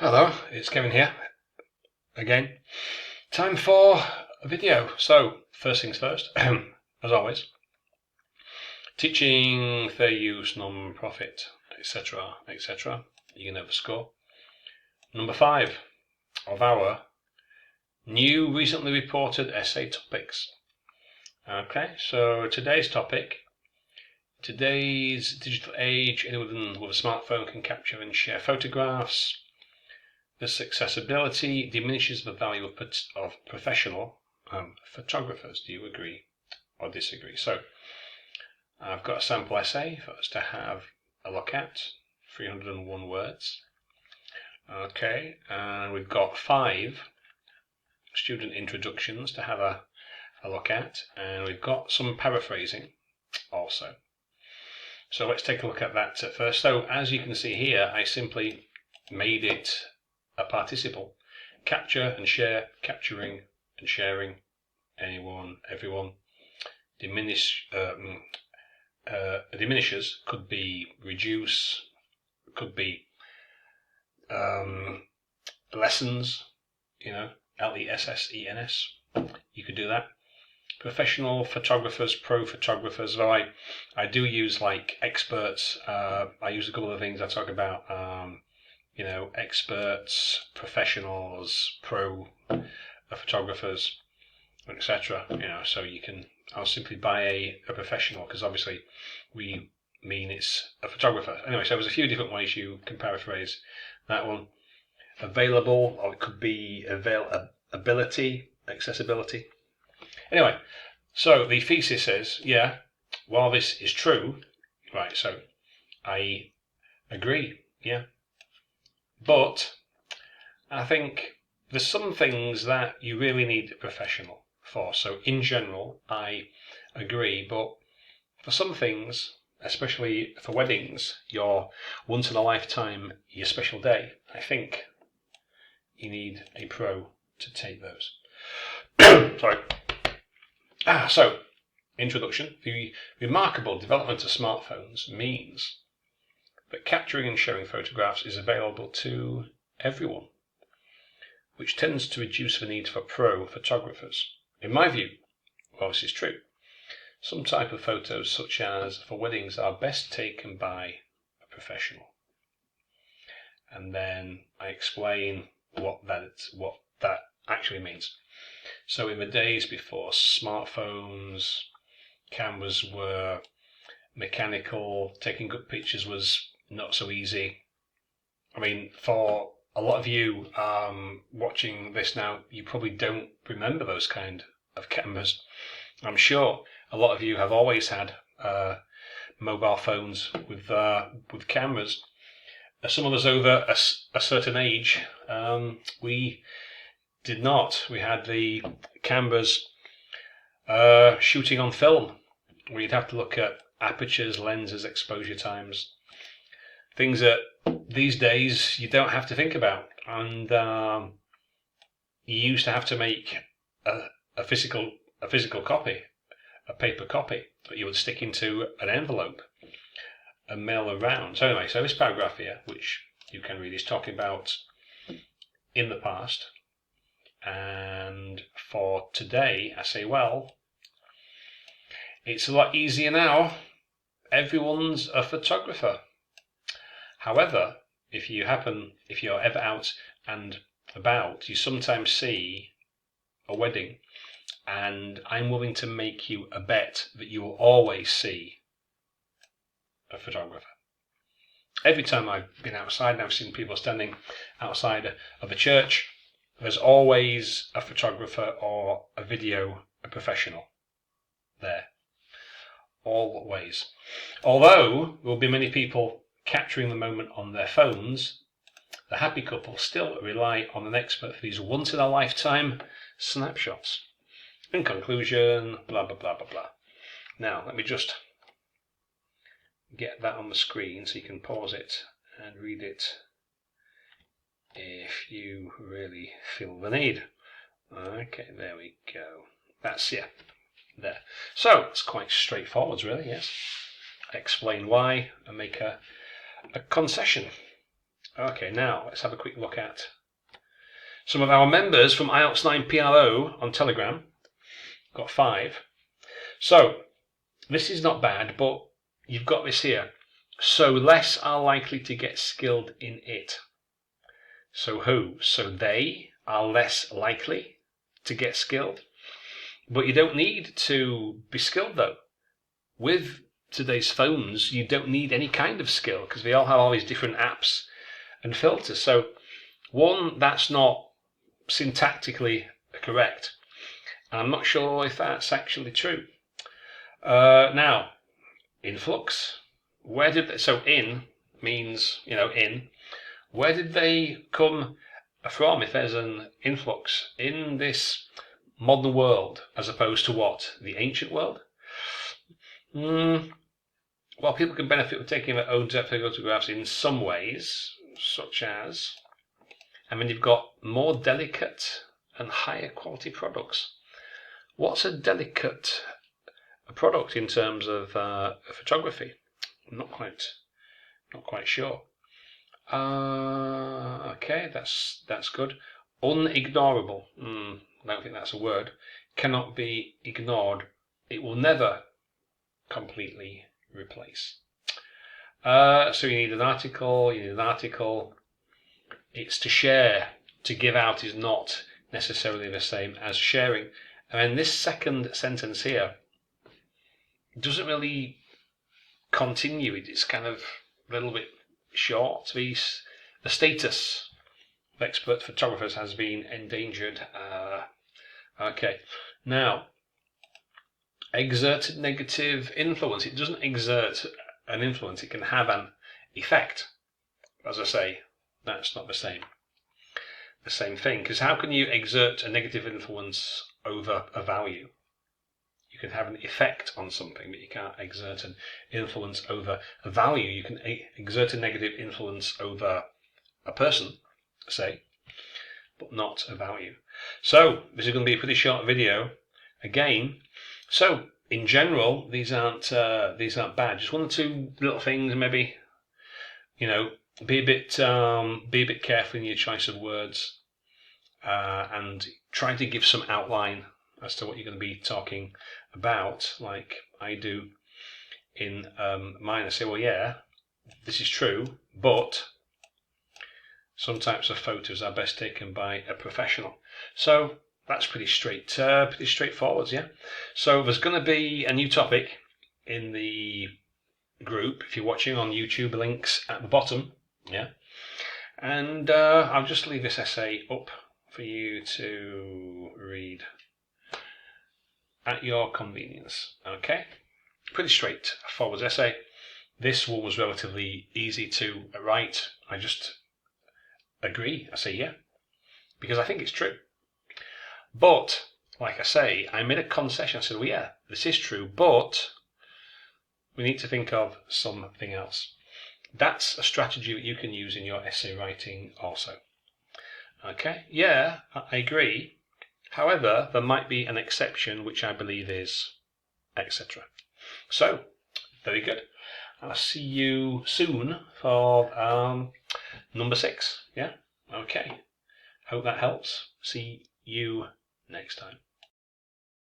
Hello, it's Kevin here again. Time for a video. So, first things first, as always, teaching, fair use, non-profit, etc., etc. You know the score. Number 5 of our new, recently reported essay topics. Okay, so today's topic. Today's digital age, anyone with a smartphone can capture and share photographs. This accessibility diminishes the value of professional photographers. Do you agree or disagree? So I've got a sample essay for us to have a look at, 301 words. Okay, and we've got 5 student introductions to have a look at, and we've got some paraphrasing also. So let's take a look at that first. So as you can see here, I simply made it a participle. Capture and share, capturing and sharing, anyone, everyone. Diminishes could be reduce, could be lessons, lessens. You could do that. Professional photographers, pro photographers, though I do use like experts. I use a couple of things I talk about. Experts, professionals, pro photographers, etc. So you can. I'll simply buy a professional because obviously we mean it's a photographer. Anyway, so there's a few different ways you can paraphrase that one. Available, or it could be ability, accessibility. Anyway, so the thesis is, while this is true, right, so I agree, but I think there's some things that you really need a professional for. So in general, I agree, but for some things, especially for weddings, your once in a lifetime, your special day, I think you need a pro to take those. Sorry. So, introduction. The remarkable development of smartphones means that capturing and sharing photographs is available to everyone, which tends to reduce the need for pro photographers. In my view, well, this is true. Some type of photos, such as for weddings, are best taken by a professional. And then I explain what that actually means. So in the days before smartphones, cameras were mechanical, taking good pictures was not so easy. I mean, for a lot of you watching this now, you probably don't remember those kind of cameras. I'm sure a lot of you have always had mobile phones with cameras. Some of us over a certain age, we did not. We had the cameras shooting on film, where you'd have to look at apertures, lenses, exposure times, things that these days you don't have to think about. And you used to have to make a physical copy, a paper copy that you would stick into an envelope and mail around. So anyway, so this paragraph here, which you can read, is talking about in the past. And for today, I say, well, it's a lot easier now. Everyone's a photographer. However, if you're ever out and about, you sometimes see a wedding, and I'm willing to make you a bet that you will always see a photographer. Every time I've been outside and I've seen people standing outside of a church, there's always a photographer or a professional there. Always. Although there will be many people capturing the moment on their phones, the happy couple still rely on an expert for these once-in-a-lifetime snapshots. In conclusion, blah, blah, blah, blah, blah. Now, let me just get that on the screen so you can pause it and read it if you really feel the need. Okay, there we go. That's, there. So, it's quite straightforward, really, yes. Explain why and make a concession. Okay, now let's have a quick look at some of our members from IELTS 9 PRO on Telegram. Got 5. So this is not bad, but you've got this here. So less are likely to get skilled in it. So who? So they are less likely to get skilled. But you don't need to be skilled though. With today's phones, you don't need any kind of skill because they all have all these different apps and filters. So one, that's not syntactically correct. I'm not sure if that's actually true. Now, influx. Where did they, so in means, in. Where did they come from if there's an influx in this modern world as opposed to what? The ancient world? Well, people can benefit from taking their own depth photographs in some ways, such as, you've got more delicate and higher quality products. What's a delicate product in terms of photography? I'm not quite sure. Okay, that's good. Unignorable. I don't think that's a word. Cannot be ignored. It will never completely replace. So you need an article. It's to share. To give out is not necessarily the same as sharing. And this second sentence here doesn't really continue. It's kind of a little bit short. The status of expert photographers has been endangered. Okay, now exerted negative influence. It doesn't exert an influence. It can have an effect. As I say, that's not the same thing. Because how can you exert a negative influence over a value? You can have an effect on something, but you can't exert an influence over a value. You can exert a negative influence over a person, say, but not a value. So this is going to be a pretty short video again. So in general, these aren't bad. Just one or two little things, maybe. Be a bit careful in your choice of words, and try to give some outline as to what you're going to be talking about, like I do in mine. I say, well, yeah, this is true, but some types of photos are best taken by a professional. So that's pretty straightforward, yeah. So there's going to be a new topic in the group. If you're watching on YouTube, links at the bottom, yeah. And I'll just leave this essay up for you to read at your convenience. Okay, pretty straightforward essay. This one was relatively easy to write. I just agree. I say yeah, because I think it's true. But like I say, I made a concession. I said, well, yeah, this is true, but we need to think of something else. That's a strategy that you can use in your essay writing also. Okay, yeah, I agree. However, there might be an exception, which I believe is etc. So, very good. I'll see you soon for number 6. Yeah, okay. Hope that helps. See you next time.